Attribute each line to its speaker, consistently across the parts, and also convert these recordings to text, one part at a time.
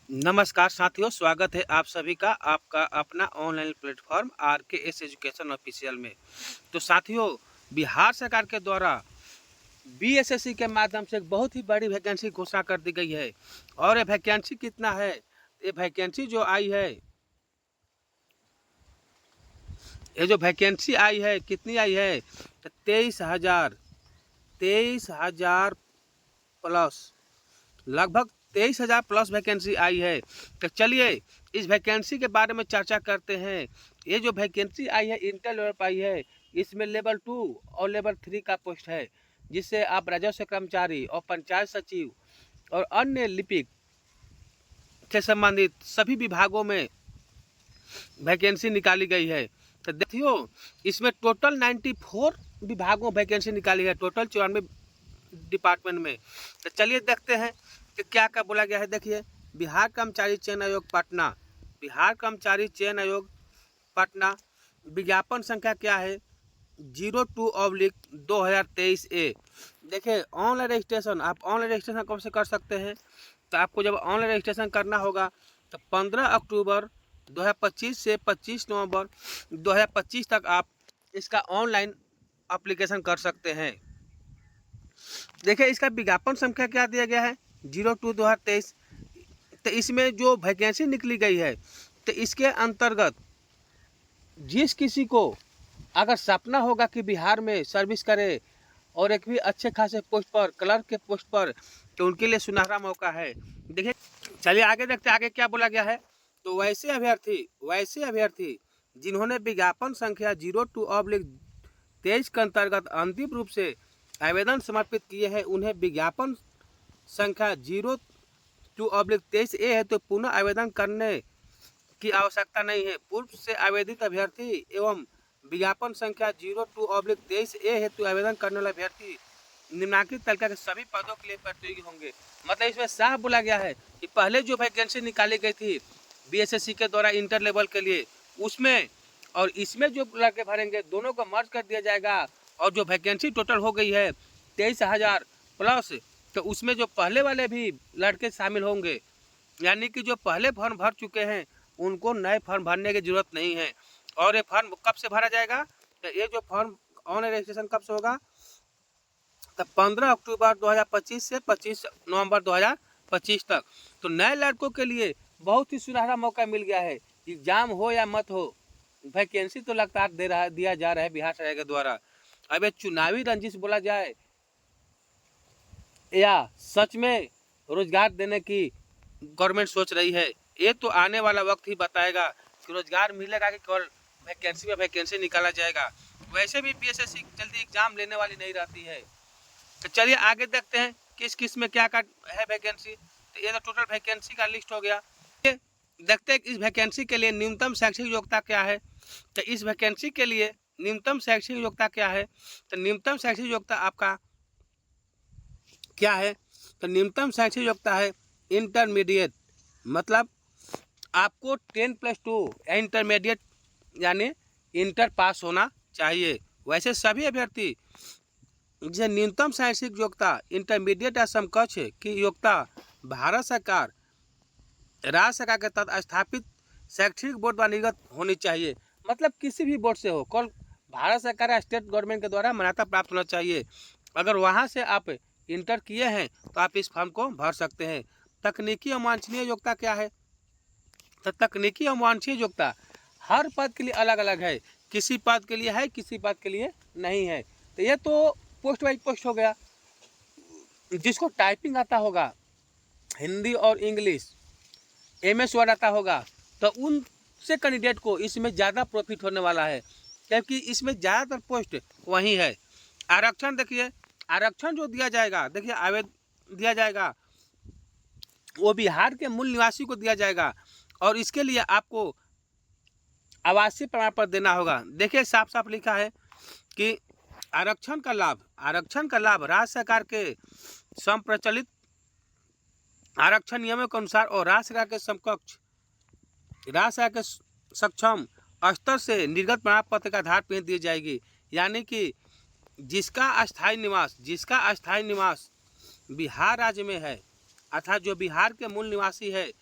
Speaker 1: नमस्कार साथियों, स्वागत है आप सभी का आपका अपना online platform RKS education official में। तो साथियों, बिहार सरकार के द्वारा BSSC के माध्यम से एक बहुत ही बड़ी वैकेंसी घोषणा कर दी गई है। और ये वैकेंसी कितना है? ये वैकेंसी जो आई है, ये जो वैकेंसी आई है कितनी आई है? तो 23,000 प्लस, लगभग 23,000 प्लस वैकेंसी आई है। तो चलिए इस वैकेंसी के बारे में चर्चा करते हैं। ये जो वैकेंसी आई है इंटर लेवल पर आई है, इसमें लेवल 2 और लेवल 3 का पोस्ट है, जिससे आप राजस्व कर्मचारी और पंचायत सचिव और अन्य लिपिक से संबंधित सभी विभागों में वैकेंसी निकाली गई है। तो देखियो, इसमें टोटल 94 विभागों वैकेंसी निकाली है, टोटल 94 डिपार्टमेंट में। तो चलिए देखते हैं कि क्या क्या बोला गया है। देखिए, बिहार कर्मचारी चयन आयोग पटना, बिहार कर्मचारी चयन आयोग पटना, विज्ञापन संख्या क्या है? 02/2023A। देखिए, ऑनलाइन रजिस्ट्रेशन आप ऑनलाइन रजिस्ट्रेशन कब से कर सकते हैं? तो आपको जब ऑनलाइन रजिस्ट्रेशन करना होगा तो 15 अक्टूबर 2025 से 25 नवंबर 2025 तक आप इसका ऑनलाइन एप्लीकेशन कर सकते हैं। देखिए, इसका विज्ञापन संख्या क्या दिया गया है? 02/2023। तो इसमें जो वैकेंसी निकली गई है, तो इसके अंतर्गत जिस किसी को अगर सपना होगा कि बिहार में सर्विस करे और एक भी अच्छे खासे पोस्ट पर, क्लर्क के पोस्ट पर, तो उनके लिए सुनहरा मौका है। देखिए, चलिए आगे देखते हैं आगे क्या बोला गया है। तो वैसे अभ्यर्थी जिन्होंने विज्ञापन संख्या 02/23 के अंतर्गत अंतिम रूप से आवेदन समर्पित किए हैं, उन्हें विज्ञापन संख्या 02/23A है तो पुनः आवेदन करने की आवश्यकता नहीं है। पूर्व से आवेदित अभ्यर्थी एवं विज्ञापन संख्या 02/23A हेतु आवेदन करने वाले अभ्यर्थी निम्नलिखित तालिका के सभी पदों के लिए प्रतियोगी होंगे। मतलब इसमें साफ बोला गया है कि पहले जो वैकेंसी निकाली गई थी BSSC के द्वारा इंटर लेवल के लिए, उसमें और इसमें जो लड़के भरेंगे दोनों को मर्ज कर दिया जाएगा। और जो वैकेंसी टोटल हो गई है 23,000 प्लस, तो उसमें जो पहले वाले भी लड़के शामिल होंगे, यानी कि जो पहले फॉर्म भर चुके हैं उनको नए फॉर्म भरने की जरूरत नहीं है। और ये फॉर्म कब से भरा जाएगा? तो ये जो फॉर्म ऑनलाइन रजिस्ट्रेशन कब से होगा? तो 15 अक्टूबर 2025 से 25 नवंबर 2025 तक। तो नए लड़कों के लिए बहुत ही सुनहरा मौका मिल गया है। एग्जाम हो या मत हो, वैकेंसी तो लगातार दिया जा रहा है बिहार सरकार के द्वारा। अब ये चुनावी रंजिश बोला जाए या सच में रोजगार देने की गवर्नमेंट सोच रही है, ये तो आने वाला वक्त ही बताएगा कि रोजगार मिलेगा कि केवल वैकेंसी में वैकेंसी निकाला जाएगा। वैसे भी BSSC जल्दी एग्जाम लेने वाली नहीं रहती है। तो चलिए आगे देखते हैं किस किस में क्या क्या है वैकेंसी। तो ये तो टोटल वैकेंसी का लिस्ट हो गया। देखते हैं इस वैकेंसी के लिए न्यूनतम शैक्षिक योग्यता क्या है। तो इस वैकेंसी के लिए न्यूनतम शैक्षिक योग्यता क्या है? तो न्यूनतम शैक्षिक योग्यता आपका क्या है? तो न्यूनतम शैक्षिक योग्यता है इंटरमीडिएट, मतलब आपको 10+2 या इंटरमीडिएट यानी इंटर पास होना चाहिए। वैसे सभी अभ्यर्थी जिसे न्यूनतम शैक्षिक योग्यता इंटरमीडिएट या समकक्ष की योग्यता भारत सरकार, राज्य सरकार के तहत स्थापित शैक्षणिक बोर्ड द्वारा निर्गत होनी चाहिए। मतलब किसी भी बोर्ड से हो, कल भारत सरकार या स्टेट गवर्नमेंट के द्वारा मान्यता प्राप्त होना चाहिए। अगर वहाँ से आप इंटर किए हैं तो आप इस फॉर्म को भर सकते हैं। तकनीकी और वांछनीय योग्यता क्या है? तो तकनीकी और वांछनीय योग्यता हर पद के लिए अलग अलग है। किसी पद के लिए है, किसी पद के लिए नहीं है। तो ये तो पोस्ट वाइज पोस्ट हो गया। जिसको टाइपिंग आता होगा, हिंदी और इंग्लिश, MS वर्ड आता होगा, तो उनसे कैंडिडेट को इसमें ज़्यादा प्रॉफिट होने वाला है, क्योंकि इसमें ज़्यादातर पोस्ट वही है। आरक्षण देखिए, आरक्षण जो दिया जाएगा, देखिए आवेदन दिया जाएगा वो बिहार के मूल निवासी को दिया जाएगा। और इसके लिए आपको आवासीय प्रमाण पत्र देना होगा। देखिए साफ साफ लिखा है कि आरक्षण का लाभ राज्य सरकार के संप्रचलित आरक्षण नियमों के अनुसार और राज्य सरकार के समकक्ष, राज्य सरकार के सक्षम स्तर से निर्गत प्रमाण पत्र का आधार पर दी जाएगी। यानी कि जिसका अस्थायी निवास बिहार राज्य में है, अर्थात जो बिहार के मूल निवासी है,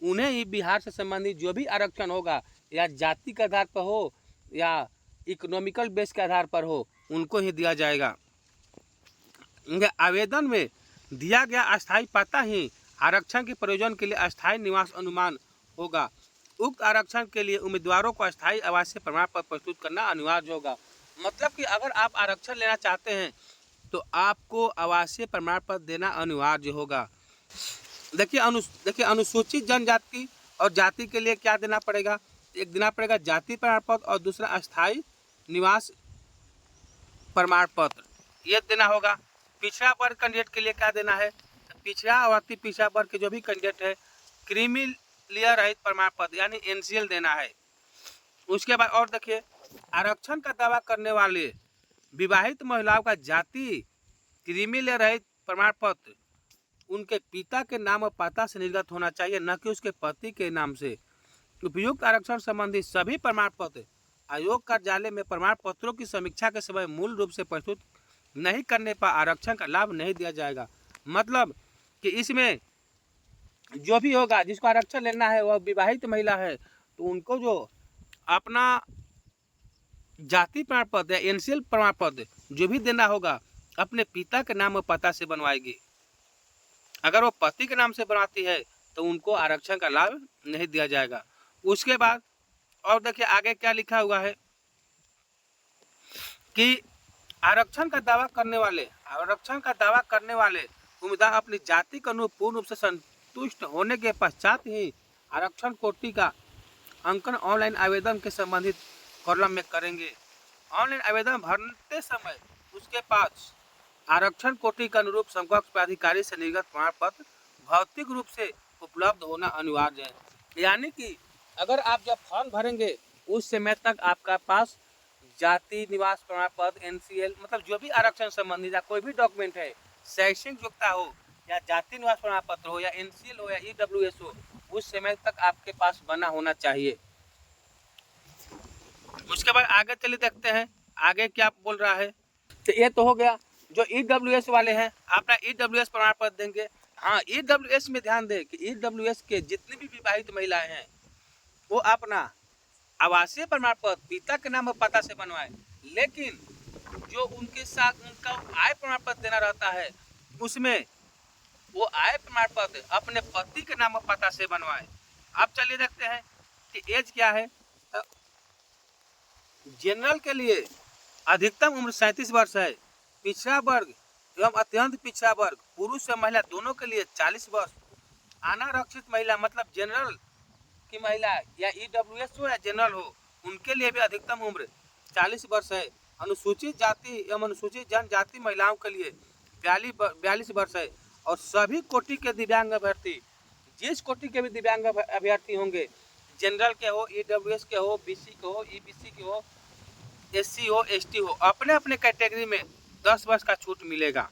Speaker 1: उन्हें ही बिहार से संबंधित जो भी आरक्षण होगा, या जाति के आधार पर हो या इकोनॉमिकल बेस के आधार पर हो, उनको ही दिया जाएगा। इनके आवेदन में दिया गया अस्थायी पता ही आरक्षण के प्रयोजन के लिए अस्थायी निवास अनुमान होगा। उक्त आरक्षण के लिए उम्मीदवारों को अस्थायी आवासीय प्रमाण पत्र प्रस्तुत करना अनिवार्य होगा। मतलब कि अगर आप आरक्षण लेना चाहते हैं तो आपको आवासीय प्रमाण पत्र देना अनिवार्य होगा। देखिए अनुसूचित जनजाति और जाति के लिए क्या देना पड़ेगा? एक देना पड़ेगा जाति प्रमाण पत्र और दूसरा अस्थायी निवास प्रमाण पत्र, ये देना होगा। पिछड़ा वर्ग कैंडिडेट के लिए क्या देना है? पिछड़ा और अति पिछड़ा वर्ग के जो भी कैंडिडेट है, क्रीमी लेयर रहित प्रमाण पत्र यानी एनसीएल देना है। उसके बाद और देखिए, आरक्षण का दावा करने वाले विवाहित महिलाओं का जाति क्रीमी लेयर रहित प्रमाण पत्र उनके पिता के नाम और पता से निर्गत होना चाहिए, न कि उसके पति के नाम से। उपयुक्त आरक्षण संबंधी सभी प्रमाण पत्र आयोग कार्यालय में प्रमाण पत्रों की समीक्षा के समय मूल रूप से प्रस्तुत नहीं करने पर आरक्षण का लाभ नहीं दिया जाएगा। मतलब कि इसमें जो भी होगा, जिसको आरक्षण लेना है वह विवाहित महिला है, तो उनको जो अपना जाति प्रमाण पत्र या एनसीएल प्रमाण पत्र जो भी देना होगा, अपने पिता के नाम और पता से बनवाएगी। अगर वो पति के नाम से बनवाती है तो उनको आरक्षण का लाभ नहीं दिया जाएगा। उसके बाद और देखिए आगे क्या लिखा हुआ है कि आरक्षण का दावा करने वाले उम्मीदवार अपनी जाति के अनुरूप पूर्ण रूप से संतुष्ट होने के पश्चात ही आरक्षण कोटि का अंकन ऑनलाइन आवेदन के संबंधित कॉलम में करेंगे। ऑनलाइन आवेदन भरते समय उसके पास आरक्षण कोटि के अनुरूप समकक्ष प्राधिकारी से निर्गत प्रमाण पत्र भौतिक रूप से उपलब्ध होना अनिवार्य है। यानी कि अगर आप जब फॉर्म भरेंगे उस समय तक आपका पास जाति निवास प्रमाण पत्र, एनसीएल, मतलब जो भी आरक्षण संबंधी या कोई भी डॉक्यूमेंट है, शैक्षणिक योग्यता हो या जाति निवास प्रमाण पत्र हो या एनसीएल हो या ईडब्ल्यूएस हो, उस समय तक आपके पास बना होना चाहिए। उसके बाद आगे चलिए देखते हैं आगे क्या बोल रहा है। तो ये तो हो गया जो ईडब्ल्यूएस वाले हैं, अपना ईडब्ल्यूएस प्रमाण पत्र देंगे। हाँ, ईडब्ल्यूएस में ध्यान दें कि ईडब्ल्यूएस के जितनी भी विवाहित महिलाएं हैं वो अपना आवासीय प्रमाण पत्र पिता के नाम और पता से बनवाए, लेकिन जो उनके साथ उनका आय प्रमाण पत्र देना रहता है उसमें वो आय प्रमाण पत्र अपने पति के नाम और पता से बनवाए। अब चलिए देखते हैं कि एज क्या है। जनरल के लिए अधिकतम उम्र 37 वर्ष है। पिछड़ा वर्ग एवं अत्यंत पिछड़ा वर्ग पुरुष और महिला दोनों के लिए 40 वर्ष। अनारक्षित महिला मतलब जनरल की महिला या ईडब्ल्यूएस हो या जनरल हो, उनके लिए भी अधिकतम उम्र 40 वर्ष है। अनुसूचित जाति एवं अनुसूचित जनजाति महिलाओं के लिए 42 वर्ष है। और सभी कोटि के दिव्यांग अभ्यर्थी, जिस कोटि के भी दिव्यांग अभ्यर्थी होंगे, जनरल के हो, ईडब्ल्यूएस के हो, बीसी के हो, ईबीसी के हो, एससी हो, एसटी हो, अपने अपने कैटेगरी में 10 वर्ष का छूट मिलेगा।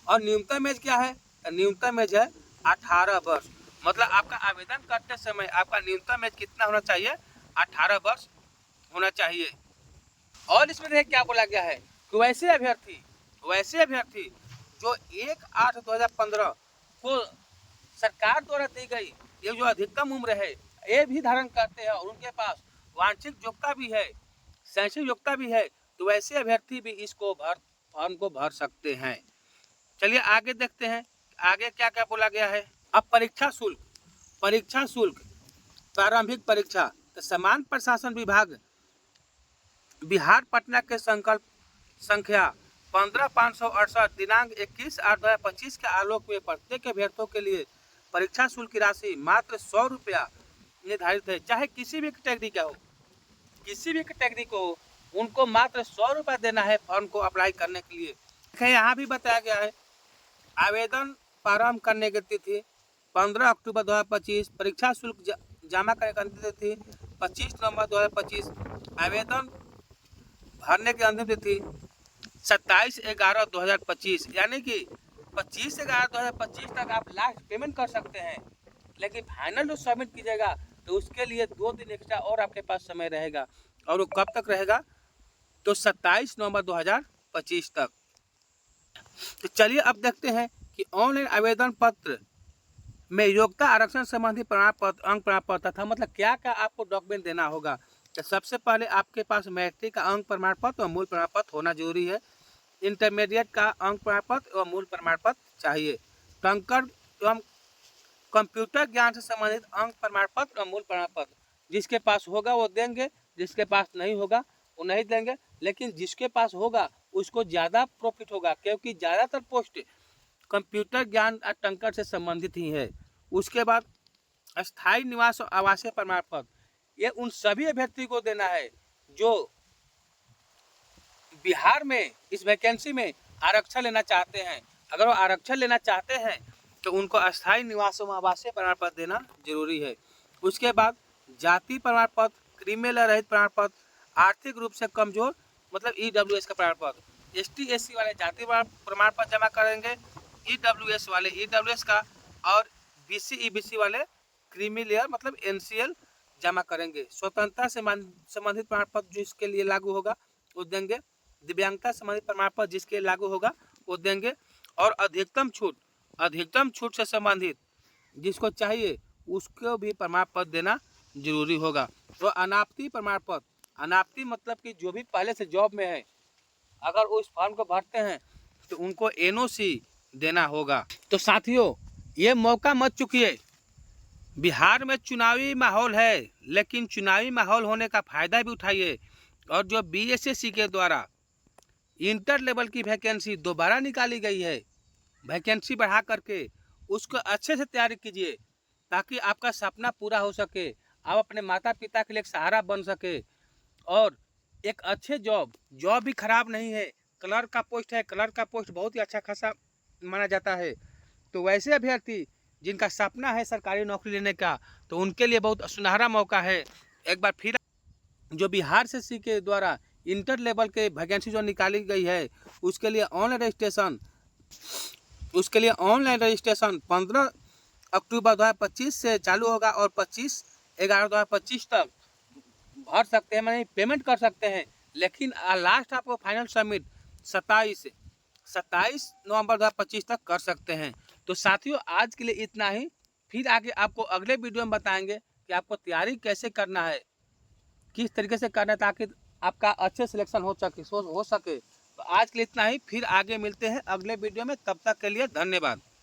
Speaker 1: और न्यूनतम एज क्या है? न्यूनतम एज है 18 वर्ष। मतलब आपका आवेदन करते समय आपका न्यूनतम एज कितना होना चाहिए? 18 वर्ष होना चाहिए। और इसमें देखिए क्या बोला गया है कि वैसे अभ्यर्थी जो 1/8/2015 को सरकार द्वारा दी गई ये जो अधिकतम उम्र है ये भी धारण करते हैं और उनके पास वांछित योग्यता भी है, शैक्षणिक योग्यता भी है, तो वैसे अभ्यर्थी भी इसको फॉर्म को भर सकते हैं। चलिए आगे देखते हैं आगे क्या क्या बोला गया है। अब परीक्षा शुल्क प्रारंभिक परीक्षा तो समान प्रशासन विभाग बिहार पटना के संकल्प संख्या 15,568 दिनांक 21/8/2025 के आलोक में प्रत्येक अभ्यर्थियों के लिए परीक्षा शुल्क की राशि मात्र 100 रुपया निर्धारित है। चाहे किसी भी कैटेगरी को हो, उनको मात्र 100 रुपया देना है फॉर्म को अप्लाई करने के लिए। यहाँ भी बताया गया है आवेदन प्रारंभ करने की तिथि 15 अक्टूबर 2025, परीक्षा शुल्क जमा करने की अंतिम तिथि 25 नवंबर 2025, आवेदन भरने की अंतिम तिथि 27/11/2025, यानी कि 25/11/2025 तक आप लास्ट पेमेंट कर सकते हैं। लेकिन फाइनल जो सबमिट कीजिएगा तो उसके लिए 2 दिन एक्स्ट्रा और आपके पास समय रहेगा, और वो कब तक रहेगा? तो 27 नवंबर 2025 तक। तो चलिए अब देखते हैं कि ऑनलाइन आवेदन पत्र में योग्यता आरक्षण संबंधी प्रमाण पत्र, अंक प्रमाण पत्र था। मतलब क्या क्या आपको डॉक्यूमेंट देना होगा। तो सबसे पहले आपके पास मैट्रिक का अंक प्रमाण पत्र और मूल प्रमाण पत्र होना जरूरी है। इंटरमीडिएट का अंक प्रमाण पत्र और मूल प्रमाण पत्र चाहिए। कंकड़ एवं कंप्यूटर ज्ञान से संबंधित अंक प्रमाण पत्र और मूल प्रमाण पत्र जिसके पास होगा वो देंगे, जिसके पास नहीं होगा वो नहीं देंगे। लेकिन जिसके पास होगा उसको ज़्यादा प्रॉफिट होगा, क्योंकि ज़्यादातर पोस्ट कंप्यूटर ज्ञान और टंकर से संबंधित ही है। उसके बाद अस्थायी निवास और आवासीय प्रमाण पत्र, ये उन सभी अभ्यर्थी को देना है जो बिहार में इस वैकेंसी में आरक्षण लेना चाहते हैं। अगर वो आरक्षण लेना चाहते हैं तो उनको अस्थायी निवास और आवासीय प्रमाण पत्र देना जरूरी है। उसके बाद जाति प्रमाण पत्र, क्रिमिनल रहित प्रमाण पत्र, आर्थिक रूप से कमजोर मतलब EWS का प्रमाण पत्र, ST SC वाले जाति प्रमाण पत्र जमा करेंगे, EWS वाले EWS का, और BC EBC वाले क्रीमी मतलब NCL जमा करेंगे। स्वतंत्रता से संबंधित प्रमाण पत्र जिसके लिए लागू होगा वो देंगे। दिव्यांगता संबंधित प्रमाण पत्र जिसके लागू होगा वो देंगे। और अधिकतम छूट से संबंधित जिसको चाहिए उसको भी प्रमाण पत्र देना जरूरी होगा। तो अनापत्ति प्रमाण पत्र, अनापत्ति मतलब कि जो भी पहले से जॉब में है अगर वो इस फॉर्म को भरते हैं तो उनको NOC देना होगा। तो साथियों ये मौका मत चूकिए। बिहार में चुनावी माहौल है, लेकिन चुनावी माहौल होने का फायदा भी उठाइए। और जो BSSC के द्वारा इंटर लेवल की वैकेंसी दोबारा निकाली गई है, वैकेंसी बढ़ा करके उसको अच्छे से तैयारी कीजिए ताकि आपका सपना पूरा हो सके, आप अपने माता पिता के लिए एक सहारा बन सके। और एक अच्छे जॉब भी खराब नहीं है। क्लर्क का पोस्ट है, क्लर्क का पोस्ट बहुत ही अच्छा खासा माना जाता है। तो वैसे अभ्यर्थी जिनका सपना है सरकारी नौकरी लेने का तो उनके लिए बहुत सुनहरा मौका है। एक बार फिर जो बिहार SSC के द्वारा इंटर लेवल के वैकेंसी जो निकाली गई है उसके लिए ऑनलाइन रजिस्ट्रेशन 15 अक्टूबर 2025 से चालू होगा और 25/11/2025 तक भर सकते हैं, मैंने पेमेंट कर सकते हैं। लेकिन लास्ट आपको फाइनल सबमिट 27 नवंबर 2025 तक कर सकते हैं। तो साथियों आज के लिए इतना ही। फिर आगे आपको अगले वीडियो में बताएंगे कि आपको तैयारी कैसे करना है, किस तरीके से करना है ताकि आपका अच्छे सिलेक्शन हो सके। तो आज के लिए इतना ही, फिर आगे मिलते हैं अगले वीडियो में। तब तक के लिए धन्यवाद।